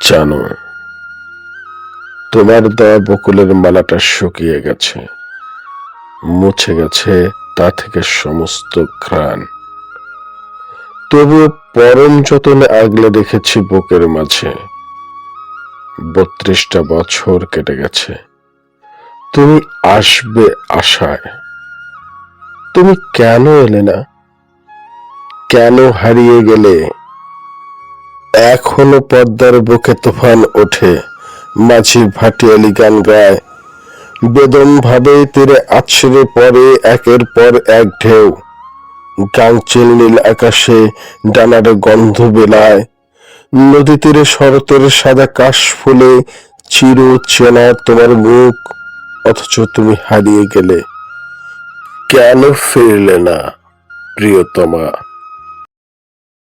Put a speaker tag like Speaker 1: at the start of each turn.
Speaker 1: জানো, তোমার দেওয়া বকুলের মালাটা শুকিয়ে গেছে, মুছে গেছে তা থেকে সমস্ত ঘ্রাণ। তবুও পরম যতনে আগলে রেখেছি বুকের মাঝে। 32টা বছর কেটে গেছে তুমি আসবে আশায়। তুমি কেন এলে না? কেন হারিয়ে গেলে? এখনো পদ্মার বুকে তুফান ওঠে, মাঝি ভাটিয়ালি গান গায়, বেদম ভাবে তীরে আছড়ে পড়ে একের পর এক ঢেউ। গাংচিল নীল আকাশে ডানার গন্ধ বেলায়, নদী তীরে শরতের সাদা কাশ ফুলে চির চেনা তোমার মুখ, অথচ তুমি হারিয়ে গেলে। কেন ফিরলে না প্রিয়তমা?